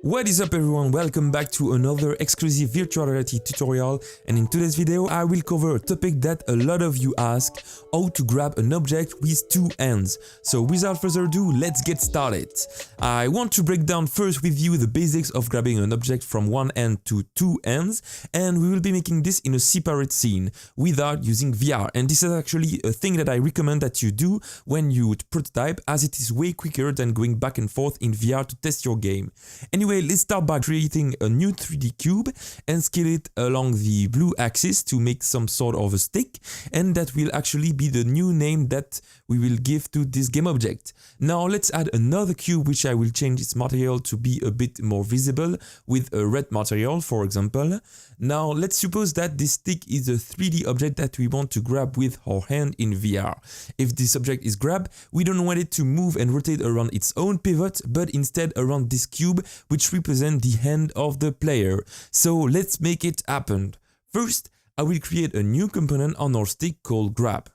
What is up everyone, welcome back to another exclusive virtual reality tutorial, and in today's video I will cover a topic that a lot of you ask: how to grab an object with two hands. So without further ado, let's get started. I want to break down first with you the basics of grabbing an object from one hand to two hands, and we will be making this in a separate scene without using VR, and this is actually a thing that I recommend that you do when you prototype, as it is way quicker than going back and forth in VR to test your game. Anyway, let's start by creating a new 3D cube and scale it along the blue axis to make some sort of a stick, and that will actually be the new name that we will give to this game object. Now let's add another cube, which I will change its material to be a bit more visible with a red material, for example. Now let's suppose that this stick is a 3D object that we want to grab with our hand in VR. If this object is grabbed, we don't want it to move and rotate around its own pivot, but instead around this cube, which represents the hand of the player. So let's make it happen. First, I will create a new component on our stick called grab.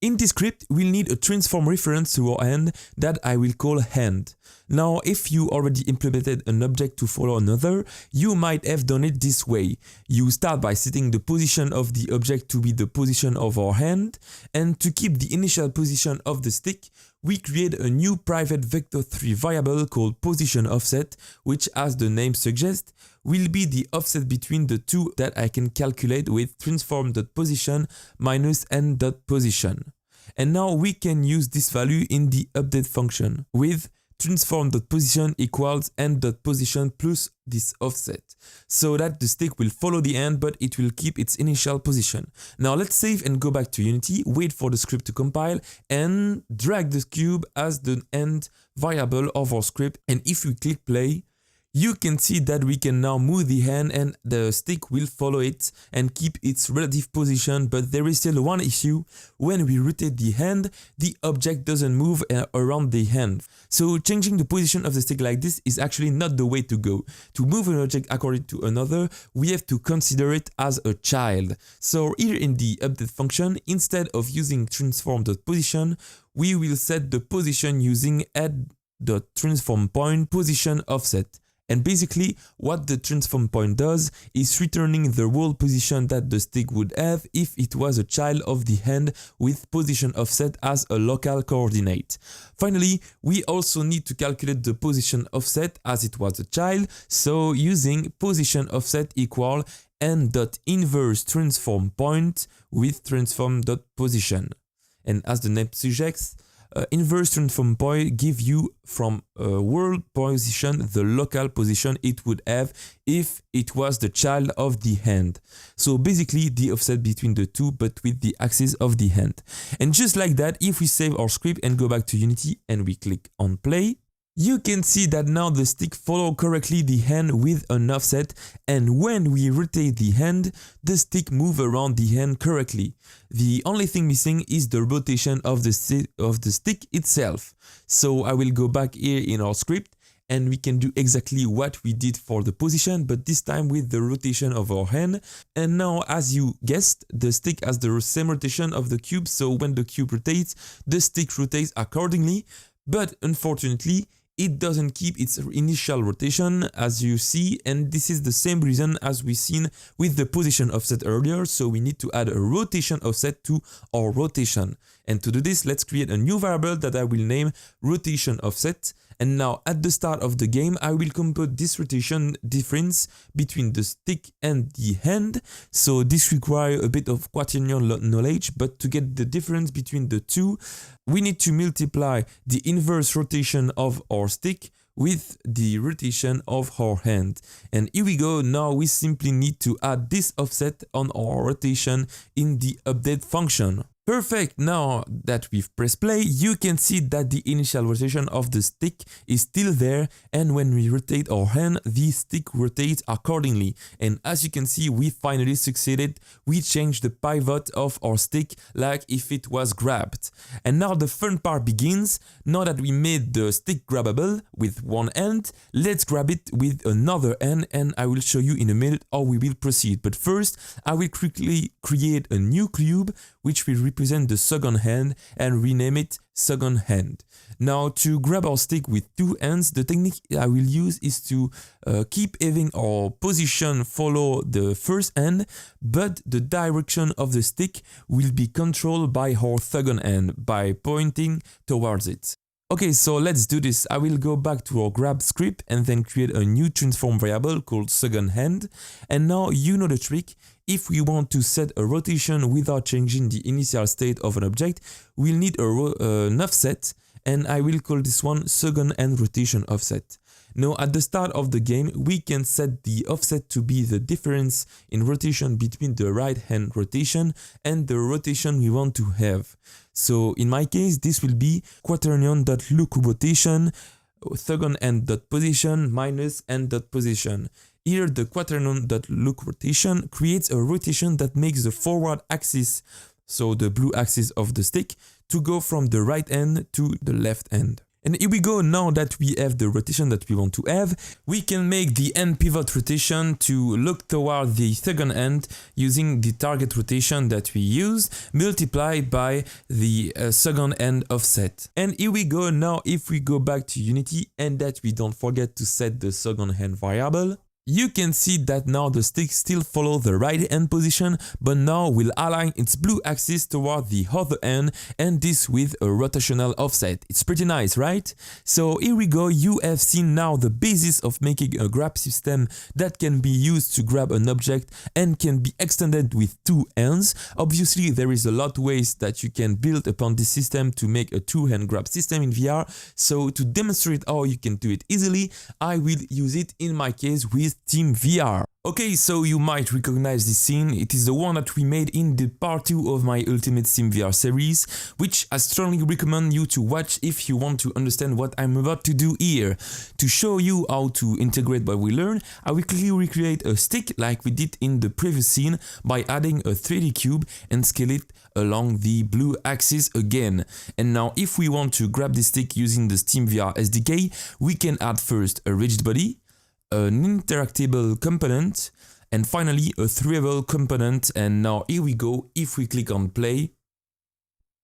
In this script, we'll need a transform reference to our hand that I will call hand. Now, if you already implemented an object to follow another, you might have done it this way. You start by setting the position of the object to be the position of our hand, and to keep the initial position of the stick, we create a new private vector3 variable called position offset, which, as the name suggests, will be the offset between the two that I can calculate with transform.position minus n.position. And now we can use this value in the update function with transform.position equals n.position plus this offset, so that the stick will follow the hand but it will keep its initial position. Now let's save and go back to Unity, wait for the script to compile, and drag the cube as the end variable of our script, and if we click play, you can see that we can now move the hand and the stick will follow it and keep its relative position, but there is still one issue. When we rotate the hand, the object doesn't move around the hand. So changing the position of the stick like this is actually not the way to go. To move an object according to another, we have to consider it as a child. So here in the update function, instead of using transform.position, we will set the position using add.transformPoint position offset. And basically, what the transform point does is returning the world position that the stick would have if it was a child of the hand, with position offset as a local coordinate. Finally, we also need to calculate the position offset as it was a child, so using position offset equal n.inverse transform point with transform.position. And as the name suggests, inverse transform point give you from a world position the local position it would have if it was the child of the hand. So basically the offset between the two, but with the axis of the hand. And just like that, if we save our script and go back to Unity and we click on play, you can see that now the stick follows correctly the hand with an offset, and when we rotate the hand, the stick moves around the hand correctly. The only thing missing is the rotation of the stick itself. So I will go back here in our script and we can do exactly what we did for the position, but this time with the rotation of our hand. And now, as you guessed, the stick has the same rotation of the cube, so when the cube rotates, the stick rotates accordingly, but unfortunately, it doesn't keep its initial rotation, as you see, and this is the same reason as we seen with the position offset earlier, so we need to add a rotation offset to our rotation. And to do this, let's create a new variable that I will name rotation offset. And now at the start of the game, I will compute this rotation difference between the stick and the hand. So this requires a bit of quaternion knowledge, but to get the difference between the two, we need to multiply the inverse rotation of our stick with the rotation of our hand. And here we go, now we simply need to add this offset on our rotation in the update function. Perfect, now that we've pressed play, you can see that the initial rotation of the stick is still there, and when we rotate our hand, the stick rotates accordingly. And as you can see, we finally succeeded. We changed the pivot of our stick like if it was grabbed. And now the fun part begins. Now that we made the stick grabbable with one hand, let's grab it with another hand, and I will show you in a minute how we will proceed. But first, I will quickly create a new cube which will represent the second hand and rename it second hand. Now to grab our stick with two hands, the technique I will use is to keep having our position follow the first hand, but the direction of the stick will be controlled by our second hand by pointing towards it. Okay, so let's do this. I will go back to our grab script and then create a new transform variable called second hand. And now you know the trick. If we want to set a rotation without changing the initial state of an object, we'll need an offset, and I will call this one second hand rotation offset. Now at the start of the game, we can set the offset to be the difference in rotation between the right hand rotation and the rotation we want to have. So in my case, this will be quaternion.look rotation, second hand.position minus hand.position. Here the quaternion.look rotation creates a rotation that makes the forward axis, so the blue axis of the stick, to go from the right hand to the left hand. And here we go. Now that we have the rotation that we want to have, we can make the end pivot rotation to look toward the second hand using the target rotation that we used multiplied by the second hand offset. And here we go. Now if we go back to Unity and that we don't forget to set the second hand variable, you can see that now the stick still follows the right hand position, but now will align its blue axis toward the other hand, and this with a rotational offset. It's pretty nice, right? So here we go. You have seen now the basis of making a grab system that can be used to grab an object and can be extended with two hands. Obviously, there is a lot of ways that you can build upon this system to make a two-hand grab system in VR. So to demonstrate how you can do it easily, I will use it in my case with SteamVR. Okay, so you might recognize this scene. It is the one that we made in the part 2 of my Ultimate SteamVR series, which I strongly recommend you to watch if you want to understand what I'm about to do here. To show you how to integrate what we learned, I will quickly recreate a stick like we did in the previous scene by adding a 3D cube and scale it along the blue axis again. And now if we want to grab this stick using the SteamVR SDK, we can add first a rigid body, an interactable component, and finally a threeable component. And now here we go. If we click on play,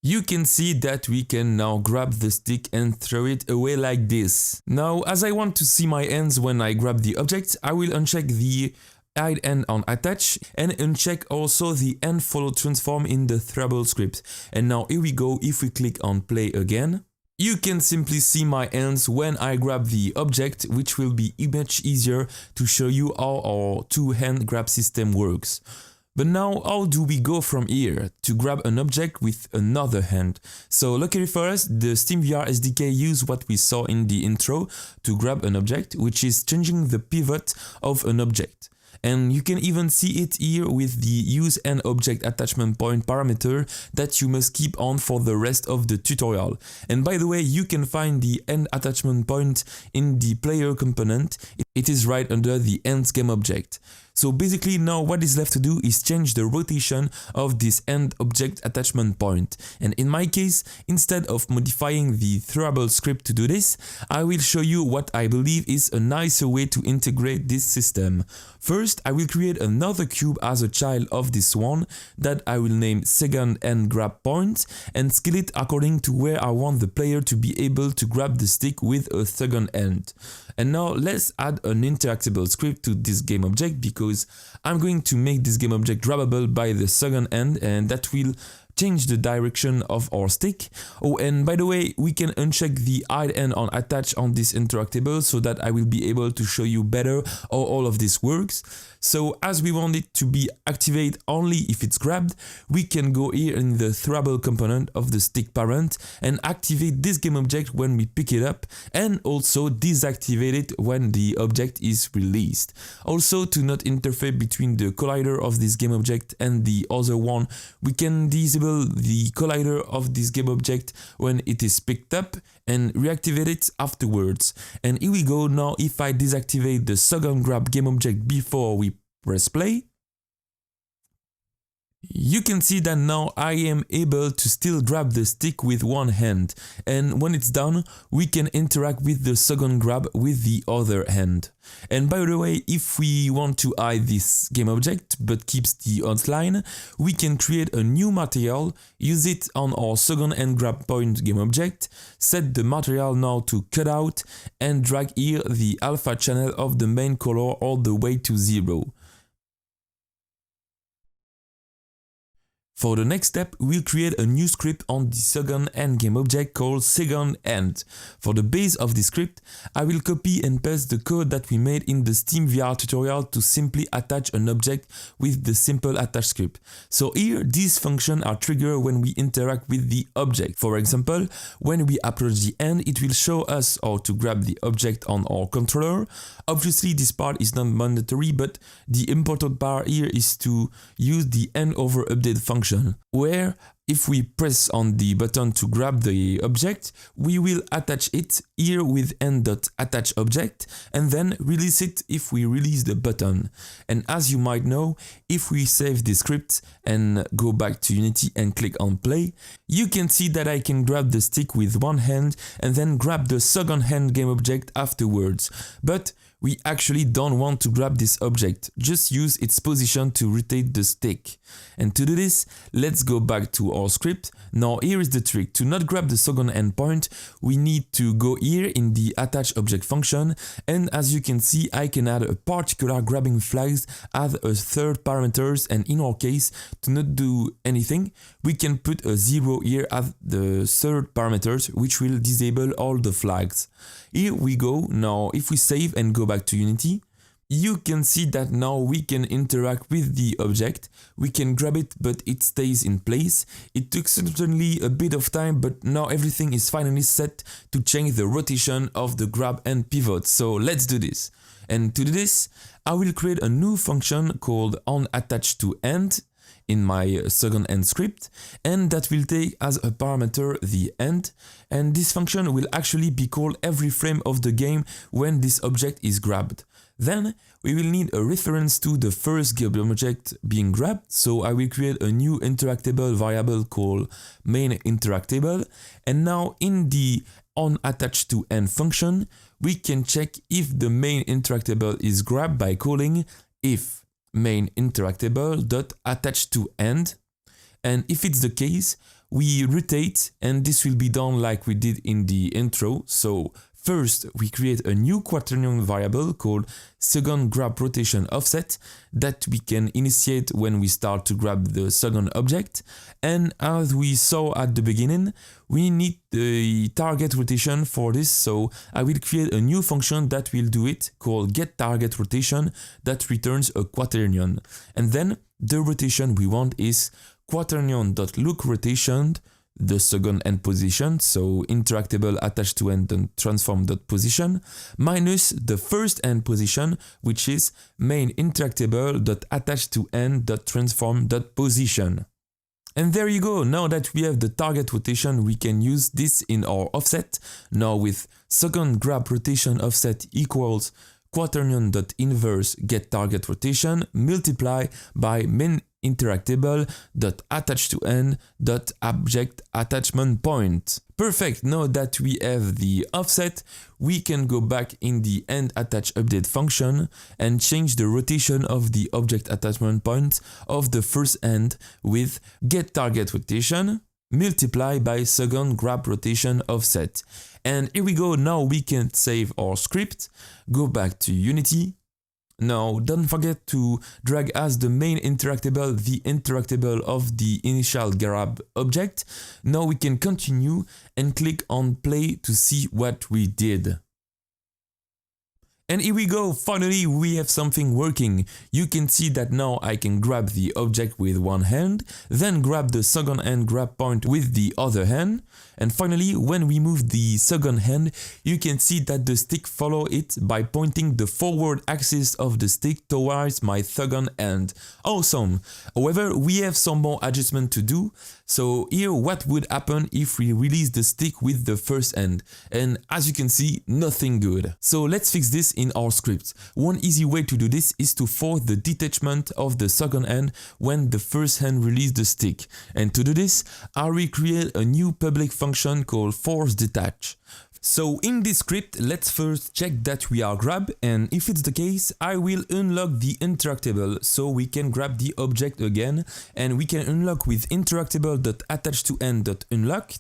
you can see that we can now grab the stick and throw it away like this. Now, as I want to see my hands when I grab the object, I will uncheck the hide hand on attach and uncheck also the hand follow transform in the threeable script. And now here we go. If we click on play again, you can simply see my hands when I grab the object, which will be much easier to show you how our two-hand grab system works. But now, how do we go from here to grab an object with another hand? So luckily for us, the SteamVR SDK used what we saw in the intro to grab an object, which is changing the pivot of an object. And you can even see it here with the use and object attachment point parameter that you must keep on for the rest of the tutorial. And by the way, you can find the end attachment point in the player component. It is right under the end game object. So basically now what is left to do is change the rotation of this end object attachment point. And in my case, instead of modifying the threeable script to do this, I will show you what I believe is a nicer way to integrate this system. First, I will create another cube as a child of this one that I will name second hand grab point and scale it according to where I want the player to be able to grab the stick with a second hand. And now let's add an interactable script to this game object because I'm going to make this game object grabbable by the second hand, and that will change the direction of our stick. Oh, and by the way, we can uncheck the hide hand on attach on this interactable so that I will be able to show you better how all of this works. So as we want it to be activated only if it's grabbed, we can go here in the threeable component of the stick parent and activate this game object when we pick it up, and also deactivate it when the object is released. Also, to not interfere between the collider of this game object and the other one, we can disable the collider of this game object when it is picked up and reactivate it afterwards. And here we go. Now if I deactivate the second grab game object before we press play, You can see that now I am able to still grab the stick with one hand, and when it's done, we can interact with the second grab with the other hand. And by the way, if we want to hide this game object but keeps the outline, we can create a new material, use it on our second hand grab point game object, set the material now to cutout, and drag here the alpha channel of the main color all the way to 0. For the next step, we'll create a new script on the second hand game object called second hand. For the base of the script, I will copy and paste the code that we made in the SteamVR tutorial to simply attach an object with the simple attach script. So here, these functions are triggered when we interact with the object. For example, when we approach the end, it will show us how to grab the object on our controller. Obviously, this part is not mandatory, but the important part here is to use the end over update function, where if we press on the button to grab the object, we will attach it here with end.attachObject and then release it if we release the button. And as you might know, if we save the script and go back to Unity and click on play, you can see that I can grab the stick with one hand and then grab the second hand game object afterwards. But we actually don't want to grab this object, just use its position to rotate the stick. And to do this, let's go back to our script. Now here is the trick. To not grab the second endpoint, we need to go here in the attach object function, and as you can see, I can add a particular grabbing flags, add a third parameters, and in our case, to not do anything, we can put a 0 here as the third parameters, which will disable all the flags. Here we go. Now if we save and go back to Unity, you can see that now we can interact with the object. We can grab it, but it stays in place. It took certainly a bit of time, but now everything is finally set to change the rotation of the grab and pivot. So let's do this. And to do this, I will create a new function called onAttachToEnd in my second hand script, and that will take as a parameter the end, and this function will actually be called every frame of the game when this object is grabbed. Then we will need a reference to the first game object being grabbed, so I will create a new interactable variable called mainInteractable, and now in the onAttachToEnd function, we can check if the main interactable is grabbed by calling if mainInteractable.attachToEnd, and if it's the case, we rotate, and this will be done like we did in the intro. So first we create a new quaternion variable called second grab rotation offset that we can initiate when we start to grab the second object, and as we saw at the beginning, we need the target rotation for this, so I will create a new function that will do it called getTargetRotation that returns a quaternion, and then the rotation we want is quaternion.lookRotation, the second end position, so interactable attached to end and transform.position, minus the first end position, which is mainInteractable.attached-to-end.transform.position. And there you go. Now that we have the target rotation, we can use this in our offset. Now with second grab rotation offset equals quaternion.inverse getTargetRotation multiply by mainInteractable.attached-to-end.objectAttachmentPoint. Perfect. Now that we have the offset, we can go back in the endAttachUpdate function and change the rotation of the object attachment point of the first end with getTargetRotation multiply by second grab rotation offset. And here we go. Now we can save our script, go back to Unity. Now don't forget to drag as the main interactable the interactable of the initial grab object. Now we can continue and click on play to see what we did. And here we go, finally we have something working. You can see that now I can grab the object with one hand, then grab the second hand grab point with the other hand, and finally when we move the second hand, you can see that the stick follows it by pointing the forward axis of the stick towards my second hand. Awesome! However, we have some more adjustment to do. So here what would happen if we release the stick with the first hand? And as you can see, nothing good. So let's fix this in our script. One easy way to do this is to force the detachment of the second hand when the first hand releases the stick. And to do this, I will create a new public function called force detach. So in this script, let's first check that we are grab, and if it's the case, I will unlock the interactable so we can grab the object again, and we can unlock with interactable.attachToEnd.unlock.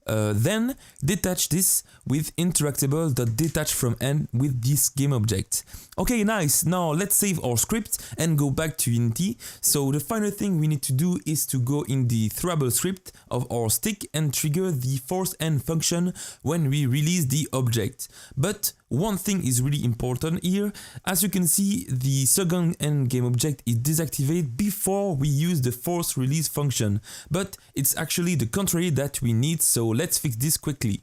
Then detach this with interactable.detach from end with this game object. Okay, nice. Now let's save our script and go back to Unity. So the final thing we need to do is to go in the throwable script of our stick and trigger the force end function when we release the object. But one thing is really important here. As you can see, the second end game object is deactivated before we use the force release function. But it's actually the contrary that we need, so let's fix this quickly.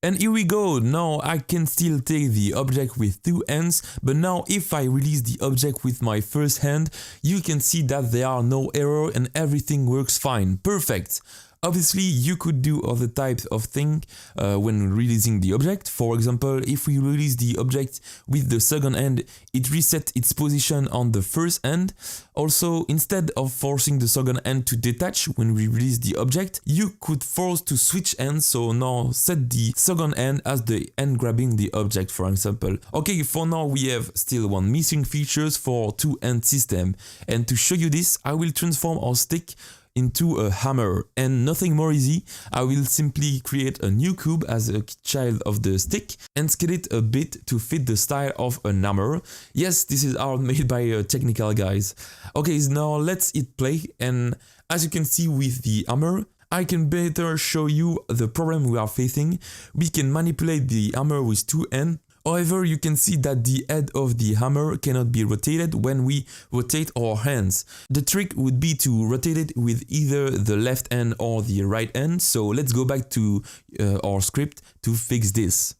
And here we go. Now I can still take the object with two hands, but now if I release the object with my first hand, you can see that there are no errors and everything works fine. Perfect. Obviously, you could do other types of things when releasing the object. For example, if we release the object with the second hand, it resets its position on the first hand. Also, instead of forcing the second hand to detach when we release the object, you could force to switch hands. So now set the second hand as the hand grabbing the object, for example. Okay, for now we have still one missing features for two-hand system. And to show you this, I will transform our stick into a hammer, and nothing more easy. I will simply create a new cube as a child of the stick and scale it a bit to fit the style of a hammer. Yes, this is art made by technical guys. Okay, so now let's hit play, and as you can see with the hammer, I can better show you the problem we are facing. We can manipulate the hammer with two hands. However, you can see that the head of the hammer cannot be rotated when we rotate our hands. The trick would be to rotate it with either the left hand or the right hand. So let's go back to our script to fix this.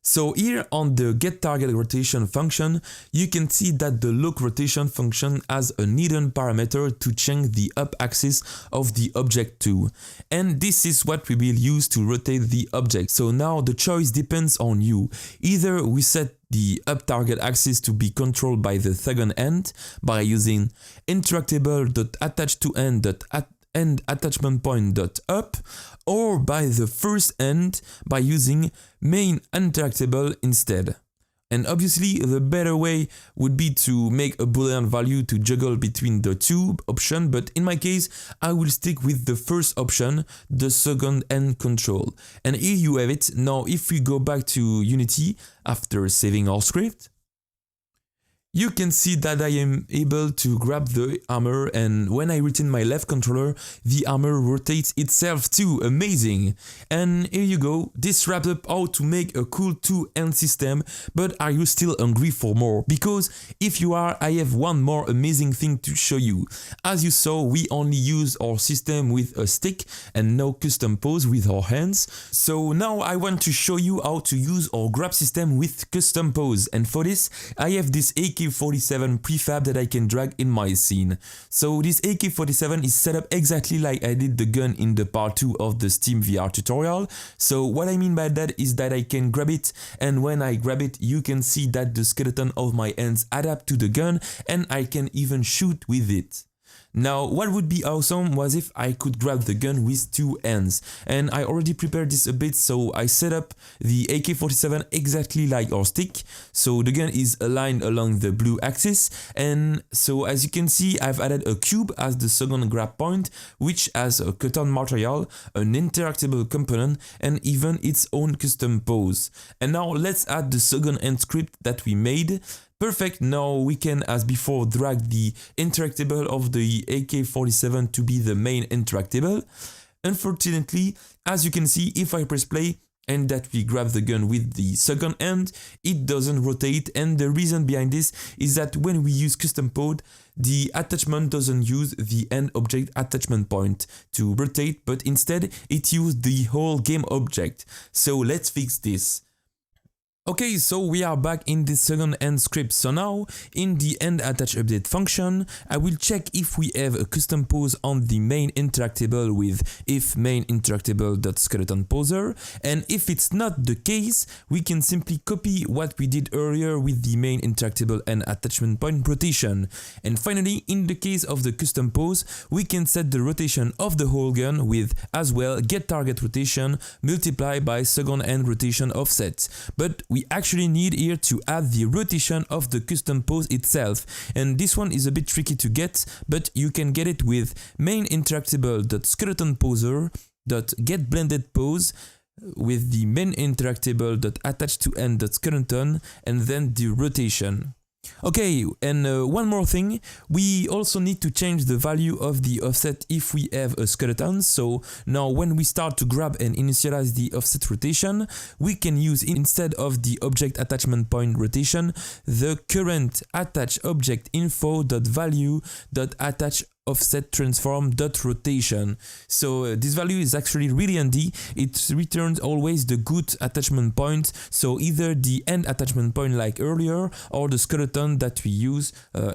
So here on the getTargetRotation function, you can see that the lockRotation function has a hidden parameter to change the up axis of the object to. And this is what we will use to rotate the object. So now the choice depends on you. Either we set the up target axis to be controlled by the second hand by using interactable.attachToEnd.endAttachmentPoint.up, or by the first end by using main interactable instead. And obviously the better way would be to make a boolean value to juggle between the two options, but in my case I will stick with the first option, the second end control. And here you have it. Now if we go back to Unity after saving our script, you can see that I am able to grab the hammer, and when I retain my left controller, the hammer rotates itself too. Amazing! And here you go. This wraps up how to make a cool two-hand system, but are you still hungry for more? Because if you are, I have one more amazing thing to show you. As you saw, we only use our system with a stick and no custom pose with our hands. So now I want to show you how to use our grab system with custom pose, and for this I have this AK-47 prefab that I can drag in my scene. So this AK-47 is set up exactly like I did the gun in the part 2 of the Steam VR tutorial. So what I mean by that is that I can grab it, and when I grab it you can see that the skeleton of my hands adapt to the gun, and I can even shoot with it. Now, what would be awesome was if I could grab the gun with two hands, and I already prepared this a bit, so I set up the AK-47 exactly like our stick, so the gun is aligned along the blue axis, and so as you can see I've added a cube as the second grab point, which has a cut-on material, an interactable component, and even its own custom pose. And now let's add the second end script that we made. Perfect, now we can, as before, drag the interactable of the AK-47 to be the main interactable. Unfortunately, as you can see, if I press play and that we grab the gun with the second hand, it doesn't rotate, and the reason behind this is that when we use custom pose, the attachment doesn't use the end object attachment point to rotate, but instead it uses the whole game object. So let's fix this. Okay, so we are back in the second end script. So now, in the end attach update function, I will check if we have a custom pose on the main interactable with if main interactable.skeleton poser, and if it's not the case, we can simply copy what we did earlier with the main interactable and attachment point rotation. And finally, in the case of the custom pose, we can set the rotation of the whole gun with as well get target rotation multiplied by second end rotation offset. But we actually need here to add the rotation of the custom pose itself, and this one is a bit tricky to get, but you can get it with main interactable.skeleton poser.get blended pose with the main interactable.attach to end.skeleton and then the rotation. Okay, and one more thing, we also need to change the value of the offset if we have a skeleton. So now when we start to grab and initialize the offset rotation, we can use instead of the object attachment point rotation, the current attach object info.value.attach offset transform.rotation. So this value is actually really handy. It returns always the good attachment point, so either the end attachment point like earlier or the skeleton that we use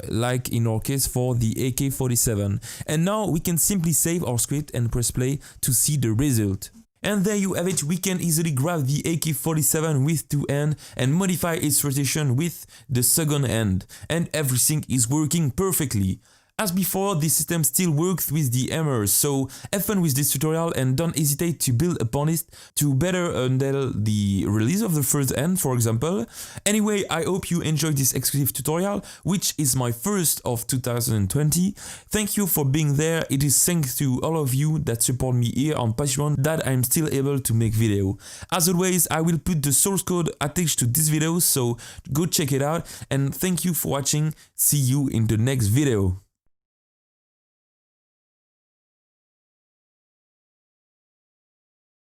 like in our case for the AK-47. And now we can simply save our script and press play to see the result. And there you have it, we can easily grab the AK-47 with two ends and modify its rotation with the second end. And everything is working perfectly. As before, this system still works with the hammers, so have fun with this tutorial and don't hesitate to build upon it to better handle the release of the first end, for example. Anyway, I hope you enjoyed this exclusive tutorial, which is my first of 2020. Thank you for being there. It is thanks to all of you that support me here on Patreon that I'm still able to make video. As always, I will put the source code attached to this video, so go check it out, and thank you for watching. See you in the next video.